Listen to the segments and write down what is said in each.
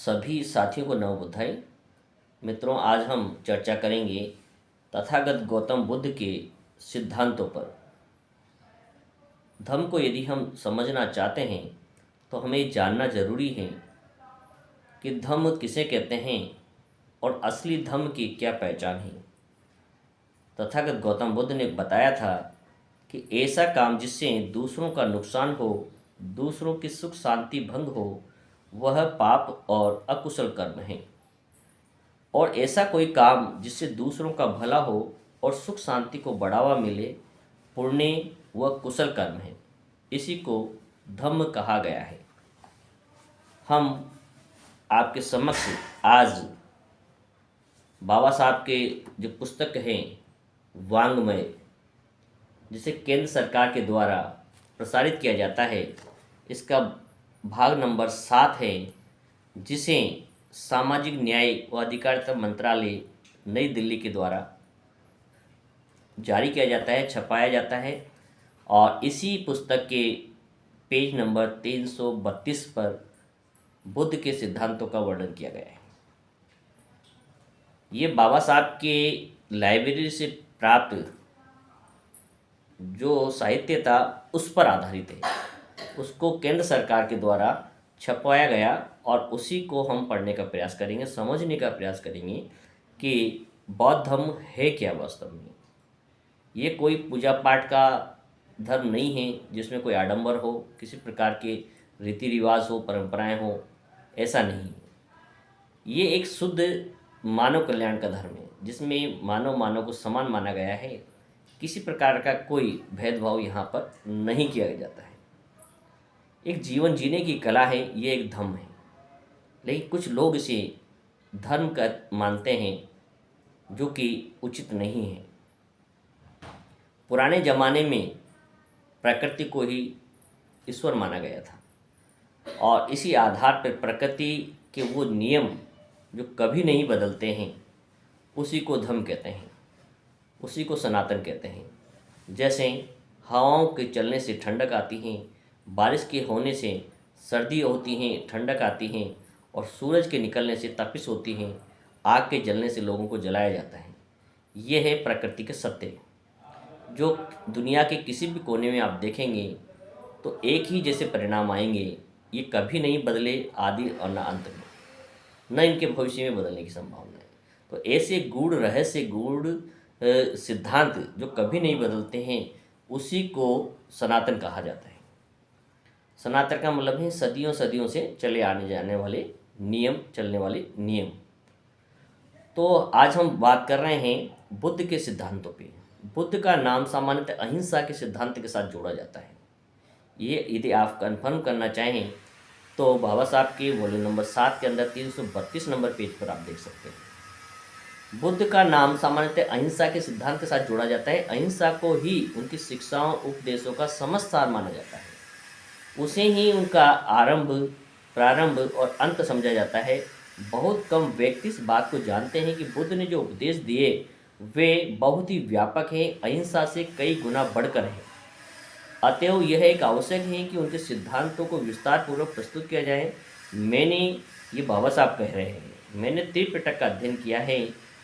सभी साथियों को नव बुधाई। मित्रों, आज हम चर्चा करेंगे तथागत गौतम बुद्ध के सिद्धांतों पर। धम्म को यदि हम समझना चाहते हैं तो हमें जानना जरूरी है कि धम्म किसे कहते हैं और असली धम्म की क्या पहचान है। तथागत गौतम बुद्ध ने बताया था कि ऐसा काम जिससे दूसरों का नुकसान हो, दूसरों की सुख शांति भंग हो, वह पाप और अकुशल कर्म है। और ऐसा कोई काम जिससे दूसरों का भला हो और सुख शांति को बढ़ावा मिले, पुण्य व कुशल कर्म है। इसी को धम्म कहा गया है। हम आपके समक्ष आज बाबा साहब के जो पुस्तक हैं वांग्मय, जिसे केंद्र सरकार के द्वारा प्रसारित किया जाता है, इसका भाग नंबर 7 है, जिसे सामाजिक न्याय व अधिकारिता मंत्रालय नई दिल्ली के द्वारा जारी किया जाता है, छपाया जाता है। और इसी पुस्तक के पेज नंबर 332 पर बुद्ध के सिद्धांतों का वर्णन किया गया है। ये बाबा साहब के लाइब्रेरी से प्राप्त जो साहित्य था उस पर आधारित है। उसको केंद्र सरकार के द्वारा छपवाया गया और उसी को हम पढ़ने का प्रयास करेंगे, समझने का प्रयास करेंगे कि बौद्ध धर्म है क्या वास्तव में। ये कोई पूजा पाठ का धर्म नहीं है जिसमें कोई आडंबर हो, किसी प्रकार के रीति रिवाज हो, परंपराएं हो, ऐसा नहीं। ये एक शुद्ध मानव कल्याण का धर्म है जिसमें मानव को समान माना गया है। किसी प्रकार का कोई भेदभाव यहाँ पर नहीं किया जाता है। एक जीवन जीने की कला है, ये एक धर्म है। लेकिन कुछ लोग इसे धर्म का मानते हैं जो कि उचित नहीं है। पुराने ज़माने में प्रकृति को ही ईश्वर माना गया था और इसी आधार पर प्रकृति के वो नियम जो कभी नहीं बदलते हैं उसी को धम्म कहते हैं, उसी को सनातन कहते हैं। जैसे हवाओं के चलने से ठंडक आती है, बारिश के होने से सर्दी होती है, ठंडक आती है, और सूरज के निकलने से तपिश होती है, आग के जलने से लोगों को जलाया जाता है। ये है प्रकृति के सत्य, जो दुनिया के किसी भी कोने में आप देखेंगे तो एक ही जैसे परिणाम आएंगे। ये कभी नहीं बदले आदि और न अंत में, न इनके भविष्य में बदलने की संभावना है। तो ऐसे गूढ़ रहस्य, गूढ़ सिद्धांत जो कभी नहीं बदलते हैं, उसी को सनातन कहा जाता है। सनातन का मतलब है सदियों सदियों से चले आने जाने वाले नियम, चलने वाले नियम। तो आज हम बात कर रहे हैं बुद्ध के सिद्धांतों पे। बुद्ध का नाम सामान्यतः अहिंसा के सिद्धांत के साथ जोड़ा जाता है। ये यदि आप कन्फर्म करना चाहें तो बाबा साहब के वॉल्यूम नंबर 7 के अंदर 332 नंबर पेज पर आप देख सकते हैं। बुद्ध का नाम सामान्यतः अहिंसा के सिद्धांत के साथ जोड़ा जाता है। अहिंसा को ही उनकी शिक्षाओं, उपदेशों का समस्त सार माना जाता है। उसे ही उनका आरंभ, प्रारंभ और अंत समझा जाता है। बहुत कम व्यक्ति इस बात को जानते हैं कि बुद्ध ने जो उपदेश दिए वे बहुत ही व्यापक हैं, अहिंसा से कई गुना बढ़कर हैं। अतएव यह एक आवश्यक है कि उनके सिद्धांतों को विस्तार पूर्वक प्रस्तुत किया जाए। ये बाबा साहब कह रहे हैं, मैंने त्रिपिटक का अध्ययन किया है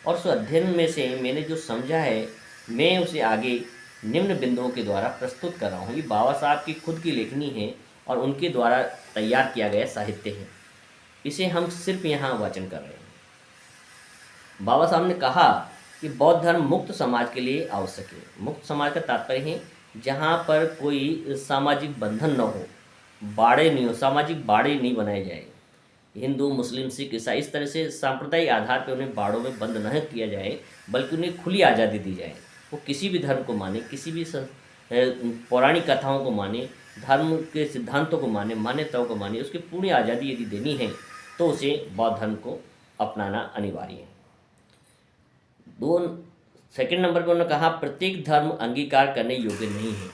और उस अध्ययन में से मैंने जो समझा है मैं उसे आगे निम्न बिंदुओं के द्वारा प्रस्तुत कर रहा हूँ। ये बाबा साहब की खुद की लेखनी है और उनके द्वारा तैयार किया गया साहित्य है। इसे हम सिर्फ यहाँ वाचन कर रहे हैं। बाबा साहब ने कहा कि बौद्ध धर्म मुक्त समाज के लिए आवश्यक है। मुक्त समाज का तात्पर्य है जहाँ पर कोई सामाजिक बंधन न हो, बाड़े नहीं हो, सामाजिक बाड़े नहीं बनाए जाए। हिंदू, मुस्लिम, सिख, ईसाई, इस तरह से सांप्रदायिक आधार पर उन्हें बाड़ों में बंद न किया जाए, बल्कि उन्हें खुली आज़ादी दी जाए। वो किसी भी धर्म को माने, किसी भी पौराणिक कथाओं को माने, धर्म के सिद्धांतों को माने, मान्यताओं को माने, उसकी पूरी आज़ादी यदि देनी है तो उसे बौद्ध धर्म को अपनाना अनिवार्य है। सेकंड नंबर पर उन्होंने कहा प्रत्येक धर्म अंगीकार करने योग्य नहीं है।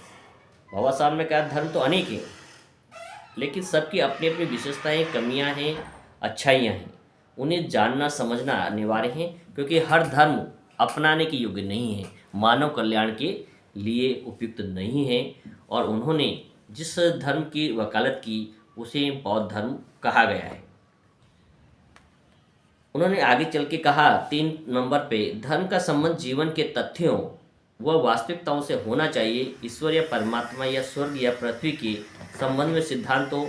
बाबा साहब ने कहा धर्म तो अनेक हैं, लेकिन सबकी अपनी अपनी विशेषताएं, कमियां हैं, अच्छाइयां हैं। उन्हें जानना समझना अनिवार्य है, क्योंकि हर धर्म अपनाने के योग्य नहीं है, मानव कल्याण के लिए उपयुक्त नहीं है। और उन्होंने जिस धर्म की वकालत की उसे बौद्ध धर्म कहा गया है। उन्होंने आगे चल के कहा 3 नंबर पे, धर्म का संबंध जीवन के तथ्यों व वास्तविकताओं से होना चाहिए। ईश्वर या परमात्मा या स्वर्ग या पृथ्वी के संबंध में सिद्धांतों,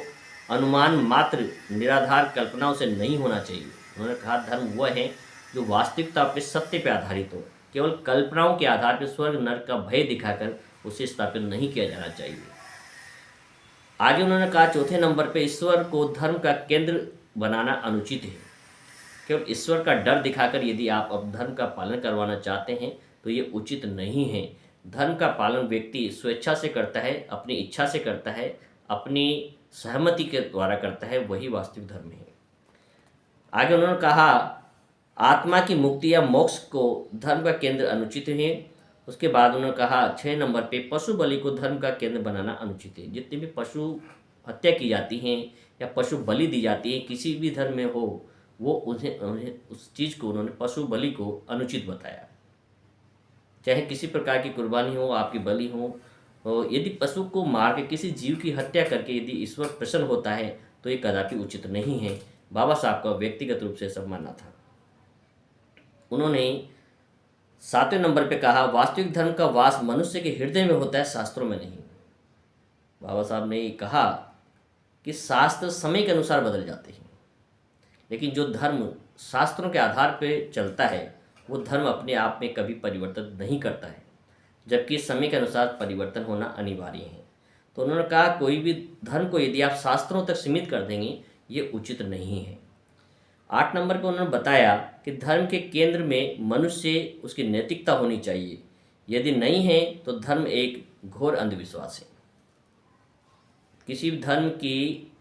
अनुमान मात्र, निराधार कल्पनाओं से नहीं होना चाहिए। उन्होंने कहा धर्म वह है जो वास्तविकता पे, सत्य पे आधारित हो। केवल कल्पनाओं के आधार पर स्वर्ग नरक का भय दिखाकर उसे स्थापित नहीं किया जाना चाहिए। आगे उन्होंने कहा 4 नंबर पे, ईश्वर को धर्म का केंद्र बनाना अनुचित है। केवल ईश्वर का डर दिखाकर यदि आप अब धर्म का पालन करवाना चाहते हैं तो ये उचित नहीं है। धर्म का पालन व्यक्ति स्वेच्छा से करता है, अपनी इच्छा से करता है, अपनी सहमति के द्वारा करता है, वही वास्तविक धर्म है। आगे उन्होंने कहा आत्मा की मुक्ति या मोक्ष को धर्म का केंद्र अनुचित है। उसके बाद उन्होंने कहा 6 नंबर पे, पशु बलि को धर्म का केंद्र बनाना अनुचित है। जितनी भी पशु हत्या की जाती हैं या पशु बलि दी जाती है, किसी भी धर्म में हो, वो उन्हें उस चीज़ को, उन्होंने पशु बलि को अनुचित बताया। चाहे किसी प्रकार की कुर्बानी हो, आपकी बलि हो, यदि पशु को मार के, किसी जीव की हत्या करके यदि ईश्वर प्रसन्न होता है तो ये कदापि उचित नहीं है। बाबा साहब का व्यक्तिगत रूप से सब मानना था। उन्होंने 7 नंबर पे कहा वास्तविक धर्म का वास मनुष्य के हृदय में होता है, शास्त्रों में नहीं। बाबा साहब ने कहा कि शास्त्र समय के अनुसार बदल जाते हैं, लेकिन जो धर्म शास्त्रों के आधार पर चलता है वो धर्म अपने आप में कभी परिवर्तन नहीं करता है, जबकि समय के अनुसार परिवर्तन होना अनिवार्य है। तो उन्होंने कहा कोई भी धर्म को यदि आप शास्त्रों तक सीमित कर देंगे ये उचित नहीं है। 8 नंबर पर उन्होंने बताया कि धर्म के केंद्र में मनुष्य, उसकी नैतिकता होनी चाहिए। यदि नहीं है तो धर्म एक घोर अंधविश्वास है। किसी भी धर्म की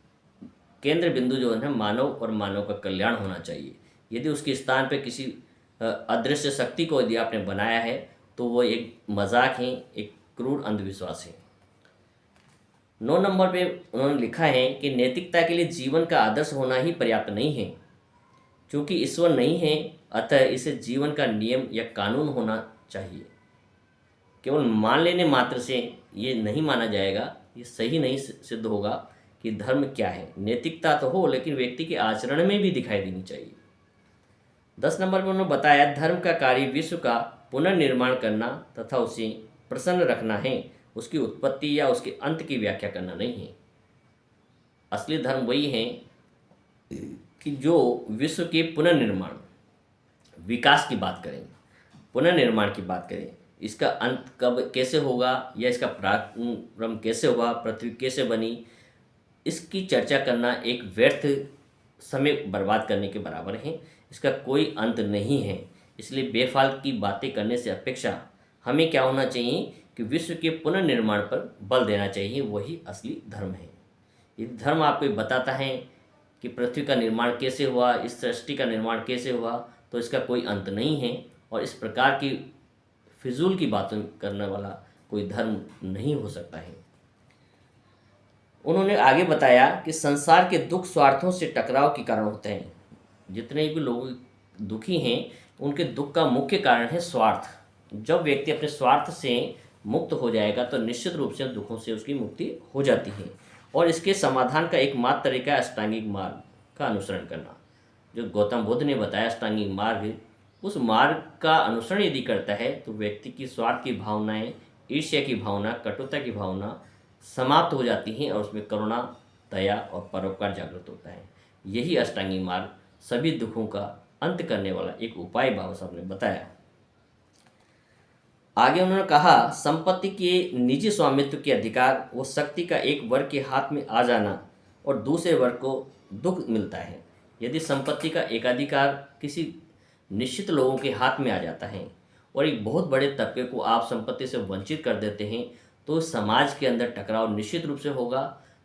केंद्र बिंदु जो है मानव और मानव का कल्याण होना चाहिए। यदि उसके स्थान पर किसी अदृश्य शक्ति को यदि आपने बनाया है तो वो एक मजाक है, एक क्रूर अंधविश्वास है। 9 नंबर पे उन्होंने लिखा है कि नैतिकता के लिए जीवन का आदर्श होना ही पर्याप्त नहीं है। क्योंकि ईश्वर नहीं है, अतः इसे जीवन का नियम या कानून होना चाहिए। केवल मान लेने मात्र से ये नहीं माना जाएगा, ये सही नहीं सिद्ध होगा कि धर्म क्या है। नैतिकता तो हो, लेकिन व्यक्ति के आचरण में भी दिखाई देनी चाहिए। 10 नंबर पर उन्होंने बताया धर्म का कार्य विश्व का पुनर्निर्माण करना तथा उसे प्रसन्न रखना है, उसकी उत्पत्ति या उसके अंत की व्याख्या करना नहीं है। असली धर्म वही है कि जो विश्व के पुनर्निर्माण, विकास की बात करें, पुनर्निर्माण की बात करें, इसका अंत कब कैसे होगा या इसका प्रारंभ कैसे हुआ, पृथ्वी कैसे बनी, इसकी चर्चा करना एक व्यर्थ समय बर्बाद करने के बराबर है। इसका कोई अंत नहीं है। इसलिए बेफालतू की बातें करने से अपेक्षा हमें क्या होना चाहिए कि विश्व के पुनर्निर्माण पर बल देना चाहिए, वही असली धर्म है। ये धर्म आपको बताता है कि पृथ्वी का निर्माण कैसे हुआ, इस सृष्टि का निर्माण कैसे हुआ, तो इसका कोई अंत नहीं है। और इस प्रकार की फिजूल की बातें करने वाला कोई धर्म नहीं हो सकता है। उन्होंने आगे बताया कि संसार के दुख स्वार्थों से टकराव के कारण होते हैं। जितने भी लोग दुखी हैं उनके दुख का मुख्य कारण है स्वार्थ। जब व्यक्ति अपने स्वार्थ से मुक्त हो जाएगा तो निश्चित रूप से दुखों से उसकी मुक्ति हो जाती है। और इसके समाधान का एकमात्र तरीका है अष्टांगिक मार्ग का अनुसरण करना। जो गौतम बुद्ध ने बताया अष्टांगिक मार्ग, उस मार्ग का अनुसरण यदि करता है तो व्यक्ति की स्वार्थ की भावनाएं, ईर्ष्या की भावना, कटुता की भावना समाप्त हो जाती हैं और उसमें करुणा, दया और परोपकार जागृत होता है। यही अष्टांगिक मार्ग सभी दुखों का अंत करने वाला एक उपाय बाबा साहब ने बताया। आगे उन्होंने कहा संपत्ति के निजी स्वामित्व के अधिकार वो शक्ति का एक वर्ग के हाथ में आ जाना और दूसरे वर्ग को दुख मिलता है। यदि संपत्ति का एकाधिकार किसी निश्चित लोगों के हाथ में आ जाता है और एक बहुत बड़े तबके को आप संपत्ति से वंचित कर देते हैं तो समाज के अंदर टकराव निश्चित रूप से होगा,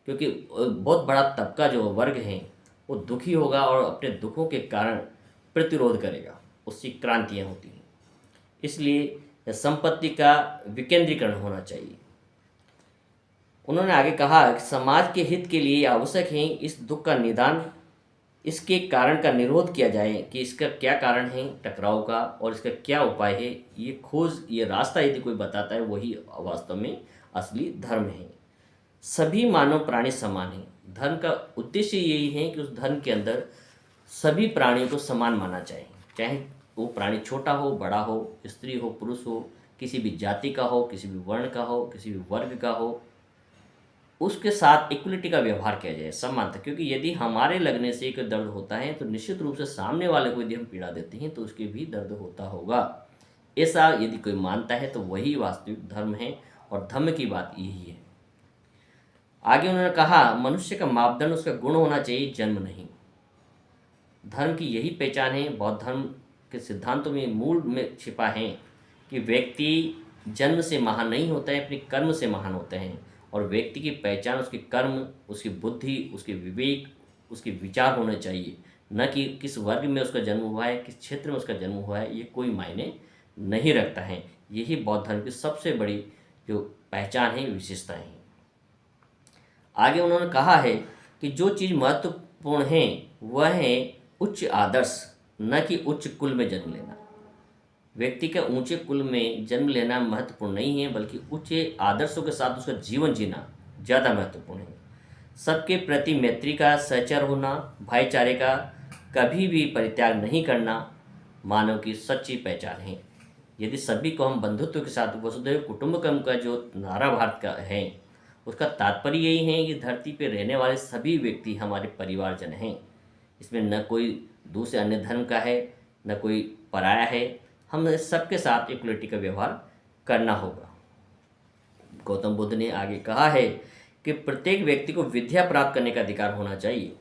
क्योंकि बहुत बड़ा तबका जो वर्ग है वो दुखी होगा और अपने दुखों के कारण प्रतिरोध करेगा, उसकी क्रांतियाँ होती हैं। इसलिए संपत्ति का विकेंद्रीकरण होना चाहिए। उन्होंने आगे कहा कि समाज के हित के लिए आवश्यक है इस दुख का निदान, इसके कारण का निरोध किया जाए कि इसका क्या कारण है टकराव का और इसका क्या उपाय है। ये खोज, ये रास्ता यदि कोई बताता है वही वास्तव में असली धर्म है। सभी मानव प्राणी समान हैं। धर्म का उद्देश्य यही है कि उस धर्म के अंदर सभी प्राणियों को समान मानना चाहिए, चाहे वो प्राणी छोटा हो, बड़ा हो, स्त्री हो, पुरुष हो, किसी भी जाति का हो, किसी भी वर्ण का हो, किसी भी वर्ग का हो, उसके साथ इक्वलिटी का व्यवहार किया जाए, समानता। क्योंकि यदि हमारे लगने से एक दर्द होता है तो निश्चित रूप से सामने वाले को यदि हम पीड़ा देते हैं तो उसके भी दर्द होता होगा। ऐसा यदि कोई मानता है तो वही वास्तविक धर्म है, और धर्म की बात यही है। आगे उन्होंने कहा, मनुष्य का मापदंड उसका गुण होना चाहिए, जन्म नहीं। धर्म की यही पहचान है, बौद्ध धर्म के सिद्धांतों में मूल में छिपा है कि व्यक्ति जन्म से महान नहीं होता है, अपने कर्म से महान होते हैं। और व्यक्ति की पहचान उसके कर्म, उसकी बुद्धि, उसके विवेक, उसके विचार होने चाहिए, न कि किस वर्ग में उसका जन्म हुआ है, किस क्षेत्र में उसका जन्म हुआ है, ये कोई मायने नहीं रखता है। यही बौद्ध धर्म की सबसे बड़ी जो पहचान है, विशेषता है। आगे उन्होंने कहा है कि जो चीज़ महत्वपूर्ण है वह है उच्च आदर्श, न कि उच्च कुल में जन्म लेना। व्यक्ति के ऊंचे कुल में जन्म लेना महत्वपूर्ण नहीं है, बल्कि उच्च आदर्शों के साथ उसका जीवन जीना ज़्यादा महत्वपूर्ण है। सबके प्रति मैत्री का, सहचर होना, भाईचारे का कभी भी परित्याग नहीं करना मानव की सच्ची पहचान है। यदि सभी को हम बंधुत्व के साथ, वसुधैव कुटुंबकम का जो नारा भारत का है, उसका तात्पर्य यही है कि धरती पर रहने वाले सभी व्यक्ति हमारे परिवारजन हैं। इसमें न कोई दूसरे अन्य धर्म का है, न कोई पराया है। हमें सबके साथ इक्वलिटी का व्यवहार करना होगा। गौतम बुद्ध ने आगे कहा है कि प्रत्येक व्यक्ति को विद्या प्राप्त करने का अधिकार होना चाहिए।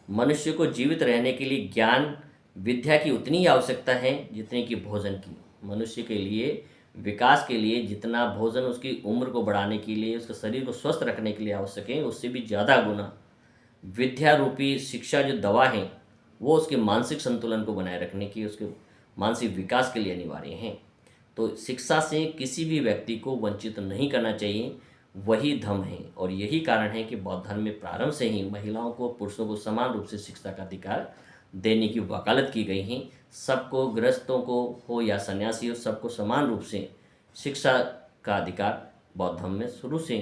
मनुष्य को जीवित रहने के लिए ज्ञान विद्या की उतनी ही आवश्यकता है जितनी कि भोजन की। मनुष्य के लिए विकास के लिए जितना भोजन उसकी उम्र को बढ़ाने के लिए, उसके शरीर को स्वस्थ रखने के लिए आवश्यक है, उससे भी ज़्यादा गुना विद्या रूपी शिक्षा जो दवा है, वो उसके मानसिक संतुलन को बनाए रखने की, उसके मानसिक विकास के लिए अनिवार्य हैं। तो शिक्षा से किसी भी व्यक्ति को वंचित नहीं करना चाहिए, वही धर्म है। और यही कारण है कि बौद्ध धर्म में प्रारंभ से ही महिलाओं को, पुरुषों को समान रूप से शिक्षा का अधिकार देने की वकालत की गई है। सबको, गृहस्थों को हो या सन्यासी हो, सबको समान रूप से शिक्षा का अधिकार बौद्ध धर्म में शुरू से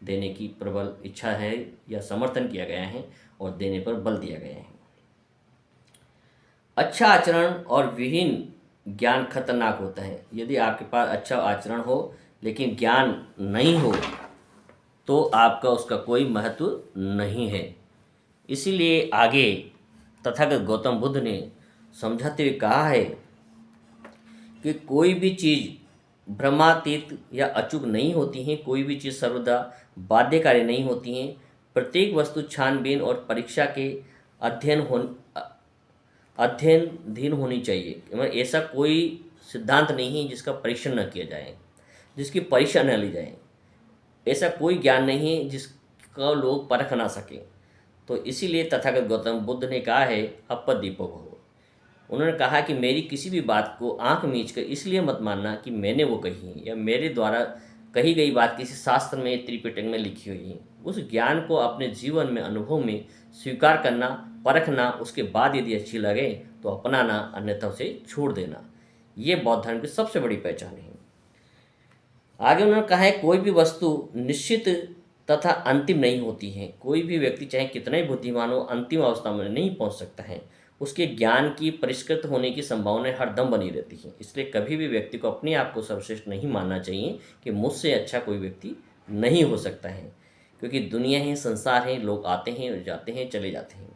देने की प्रबल इच्छा है या समर्थन किया गया है, और देने पर बल दिया गया है। अच्छा आचरण और विहीन ज्ञान खतरनाक होता है। यदि आपके पास अच्छा आचरण हो लेकिन ज्ञान नहीं हो तो आपका उसका कोई महत्व नहीं है। इसीलिए आगे तथागत गौतम बुद्ध ने समझाते हुए कहा है कि कोई भी चीज़ ब्रह्मातीत या अचूक नहीं होती हैं, कोई भी चीज़ सर्वदा बाध्यकारी नहीं होती हैं। प्रत्येक वस्तु छानबीन और परीक्षा के अध्ययनधीन होनी चाहिए। मतलब ऐसा कोई सिद्धांत नहीं है जिसका परीक्षण न किया जाए, जिसकी परीक्षा न ली जाए। ऐसा कोई ज्ञान नहीं है जिसका लोग परख ना सकें। तो इसीलिए तथागत गौतम बुद्ध ने कहा है, अपदीपक हो। उन्होंने कहा कि मेरी किसी भी बात को आंख मीच कर इसलिए मत मानना कि मैंने वो कही है, या मेरे द्वारा कही गई बात किसी शास्त्र में, त्रिपिटक में लिखी हुई है। उस ज्ञान को अपने जीवन में, अनुभव में स्वीकार करना, परखना, उसके बाद यदि अच्छी लगे तो अपनाना, अन्यथा उसे छोड़ देना। ये बौद्ध धर्म की सबसे बड़ी पहचान है। आगे उन्होंने कहा है, कोई भी वस्तु निश्चित तथा अंतिम नहीं होती है। कोई भी व्यक्ति चाहे कितना ही बुद्धिमान हो, अंतिम अवस्था में नहीं पहुंच सकता है। उसके ज्ञान की परिष्कृत होने की संभावना हरदम बनी रहती है। इसलिए कभी भी व्यक्ति को अपने आप को सर्वश्रेष्ठ नहीं मानना चाहिए कि मुझसे अच्छा कोई व्यक्ति नहीं हो सकता है, क्योंकि दुनिया है, संसार है, लोग आते हैं और जाते हैं, चले जाते हैं।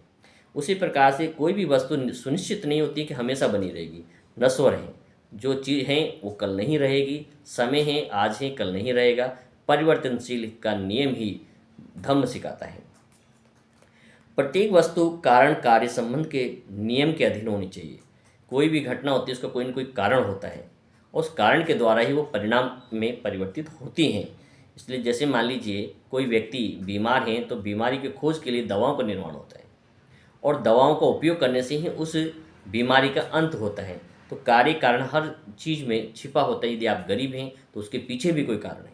उसी प्रकार से कोई भी वस्तु सुनिश्चित नहीं होती कि हमेशा बनी रहेगी, नश्वर है। जो चीज़ है वो कल नहीं रहेगी, समय है, आज है, कल नहीं रहेगा। परिवर्तनशील का नियम ही धम्म सिखाता है। प्रत्येक वस्तु कारण कार्य संबंध के नियम के अधीन होनी चाहिए। कोई भी घटना होती है उसका कोई न कोई कारण होता है, उस कारण के द्वारा ही वो परिणाम में परिवर्तित होती हैं। इसलिए जैसे मान लीजिए कोई व्यक्ति बीमार है तो बीमारी की खोज के लिए दवाओं का निर्माण होता है, और दवाओं का उपयोग करने से ही उस बीमारी का अंत होता है। तो कार्य कारण हर चीज़ में छिपा होता है। यदि आप गरीब हैं तो उसके पीछे भी कोई कारण है।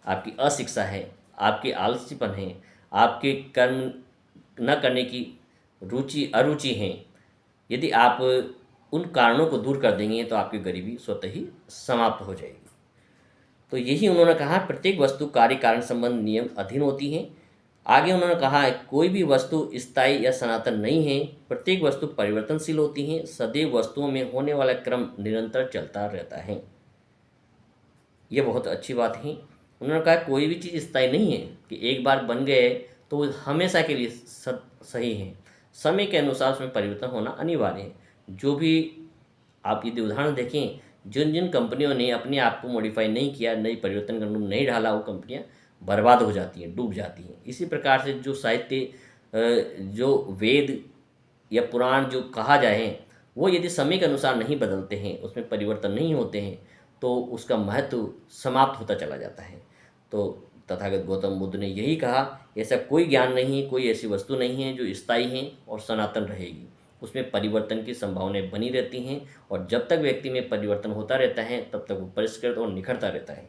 आपकी अशिक्षा है, आपके आलसीपन है, आपके कर्म न करने की अरुचि हैं। यदि आप उन कारणों को दूर कर देंगे तो आपकी गरीबी स्वतः ही समाप्त हो जाएगी। तो यही उन्होंने कहा, प्रत्येक वस्तु कार्य कारण संबंध नियम अधीन होती हैं। आगे उन्होंने कहा है, कोई भी वस्तु स्थायी या सनातन नहीं है, प्रत्येक वस्तु परिवर्तनशील होती है, सदैव वस्तुओं में होने वाला क्रम निरंतर चलता रहता है। ये बहुत अच्छी बात है। उन्होंने कहा कोई भी चीज़ स्थायी नहीं है कि एक बार बन गए तो वो हमेशा के लिए सही है। समय के अनुसार उसमें परिवर्तन होना अनिवार्य है। जो भी आप यदि उदाहरण देखें, जिन जिन कंपनियों ने अपने आप को मॉडिफाई नहीं किया, नई परिवर्तन का रूप नहीं ढाला, वो कंपनियां बर्बाद हो जाती हैं, डूब जाती हैं। इसी प्रकार से जो साहित्य, जो वेद या पुराण जो कहा जाए, वो यदि समय के अनुसार नहीं बदलते हैं, उसमें परिवर्तन नहीं होते हैं, तो उसका महत्व समाप्त होता चला जाता है। तो तथागत गौतम बुद्ध ने यही कहा, ऐसा कोई ज्ञान नहीं, कोई ऐसी वस्तु नहीं है जो स्थायी है और सनातन रहेगी। उसमें परिवर्तन की संभावनाएं बनी रहती हैं, और जब तक व्यक्ति में परिवर्तन होता रहता है तब तक वो परिष्कृत और निखरता रहता है।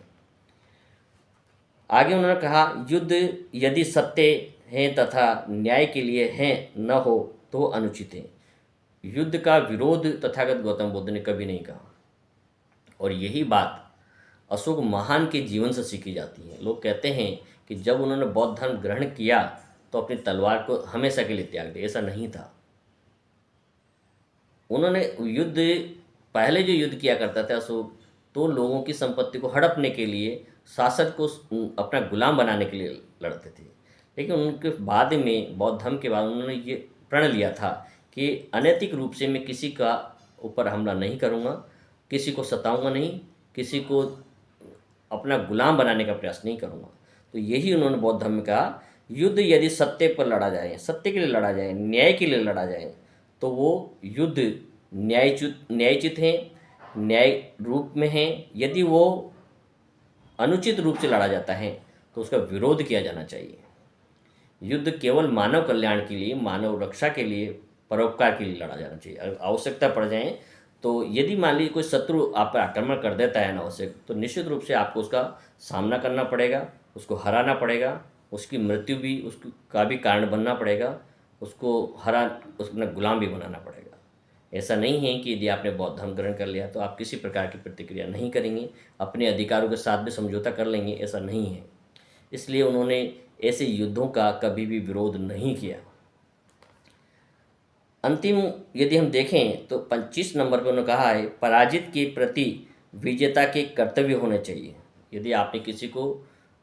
आगे उन्होंने कहा, युद्ध यदि सत्य है तथा न्याय के लिए है, न हो तो अनुचित है। युद्ध का विरोध तथागत गौतम बुद्ध ने कभी नहीं कहा, और यही बात अशोक महान के जीवन से सीखी जाती है। लोग कहते हैं कि जब उन्होंने बौद्ध धर्म ग्रहण किया तो अपनी तलवार को हमेशा के लिए त्याग दिया। ऐसा नहीं था। उन्होंने युद्ध, पहले जो युद्ध किया करता था अशोक, तो लोगों की संपत्ति को हड़पने के लिए, शासक को अपना गुलाम बनाने के लिए लड़ते थे। लेकिन उनके बाद में, बौद्ध धर्म के बाद, उन्होंने ये प्रण लिया था कि अनैतिक रूप से मैं किसी का ऊपर हमला नहीं करूँगा, किसी को सताऊँगा नहीं, किसी को अपना गुलाम बनाने का प्रयास नहीं करूँगा। तो यही उन्होंने बौद्ध धर्म में कहा, युद्ध यदि सत्य पर लड़ा जाए, सत्य के लिए लड़ा जाए, न्याय के लिए लड़ा जाए, तो वो युद्ध न्यायचित है, न्याय रूप में है। यदि वो अनुचित रूप से लड़ा जाता है तो उसका विरोध किया जाना चाहिए। युद्ध केवल मानव कल्याण के लिए, मानव रक्षा के लिए, परोपकार के लिए लड़ा जाना चाहिए। अगर आवश्यकता पड़ जाए तो यदि मान लीजिए कोई शत्रु आप पर आक्रमण कर देता है अनावश्यक, तो निश्चित रूप से आपको उसका सामना करना पड़ेगा, उसको हराना पड़ेगा, उसकी मृत्यु भी उसका भी कारण बनना पड़ेगा, उसको अपना गुलाम भी बनाना पड़ेगा। ऐसा नहीं है कि यदि आपने बौद्ध धर्म ग्रहण कर लिया तो आप किसी प्रकार की प्रतिक्रिया नहीं करेंगे, अपने अधिकारों के साथ भी समझौता कर लेंगे, ऐसा नहीं है। इसलिए उन्होंने ऐसे युद्धों का कभी भी विरोध नहीं किया। अंतिम यदि हम देखें तो 25 नंबर पर उन्होंने कहा है, पराजित के प्रति विजेता के कर्तव्य होने चाहिए। यदि आपने किसी को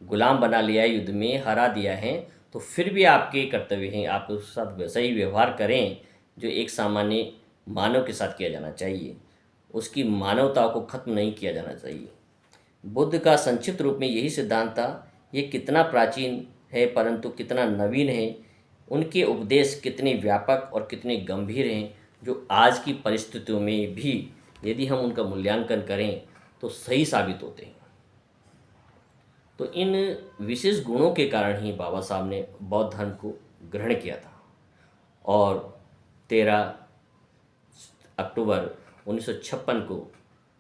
गुलाम बना लिया है, युद्ध में हरा दिया है, तो फिर भी आपके कर्तव्य हैं, आप उसके साथ वैसा ही व्यवहार करें जो एक सामान्य मानव के साथ किया जाना चाहिए। उसकी मानवता को खत्म नहीं किया जाना चाहिए। बुद्ध का संक्षिप्त रूप में यही सिद्धांत था। ये कितना प्राचीन है परंतु कितना नवीन है, उनके उपदेश कितने व्यापक और कितने गंभीर हैं, जो आज की परिस्थितियों में भी यदि हम उनका मूल्यांकन करें तो सही साबित होते हैं। तो इन विशेष गुणों के कारण ही बाबा साहब ने बौद्ध धर्म को ग्रहण किया था, और 13 अक्टूबर 1956 को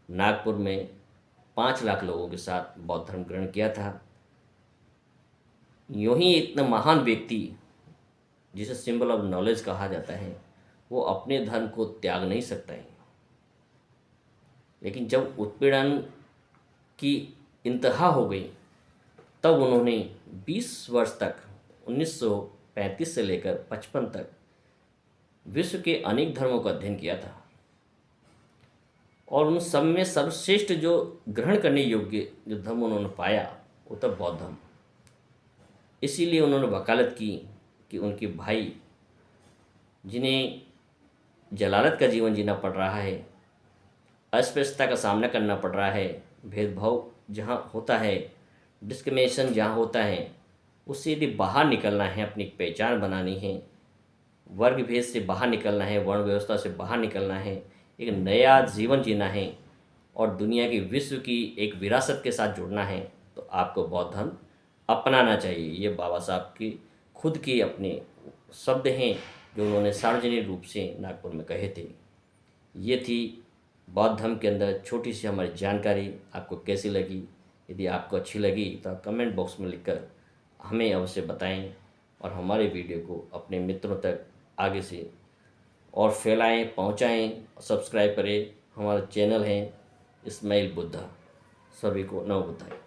नागपुर में 5 लाख लोगों के साथ बौद्ध धर्म ग्रहण किया था। यूँ ही इतना महान व्यक्ति जिसे सिंबल ऑफ नॉलेज कहा जाता है, वो अपने धर्म को त्याग नहीं सकता है। लेकिन जब उत्पीड़न की इंतहा हो गई, तब उन्होंने 20 वर्ष तक, 1935 से लेकर 55 तक विश्व के अनेक धर्मों का अध्ययन किया था, और उन सब में सर्वश्रेष्ठ जो ग्रहण करने योग्य जो धर्म उन्होंने पाया, वो तब बौद्ध धर्म। इसीलिए उन्होंने वकालत की कि उनके भाई, जिन्हें जलालत का जीवन जीना पड़ रहा है, अस्पृश्यता का सामना करना पड़ रहा है, भेदभाव जहाँ होता है, डिस्क्रिमिनेशन जहाँ होता है, उससे यदि बाहर निकलना है, अपनी पहचान बनानी है, वर्ग भेद से बाहर निकलना है, वर्ण व्यवस्था से बाहर निकलना है, एक नया जीवन जीना है और दुनिया की, विश्व की एक विरासत के साथ जुड़ना है, तो आपको बौद्ध धर्म अपनाना चाहिए। ये बाबा साहब की खुद के अपने शब्द हैं जो उन्होंने सार्वजनिक रूप से नागपुर में कहे थे। ये थी बौद्ध धर्म के अंदर छोटी सी हमारी जानकारी। आपको कैसी लगी? यदि आपको अच्छी लगी तो आप कमेंट बॉक्स में लिखकर हमें अवश्य बताएं, और हमारे वीडियो को अपने मित्रों तक आगे से और फैलाएं, पहुंचाएं, सब्सक्राइब करें। हमारा चैनल है इस्माइल बुद्धा। सभी को नमो बुद्धाय।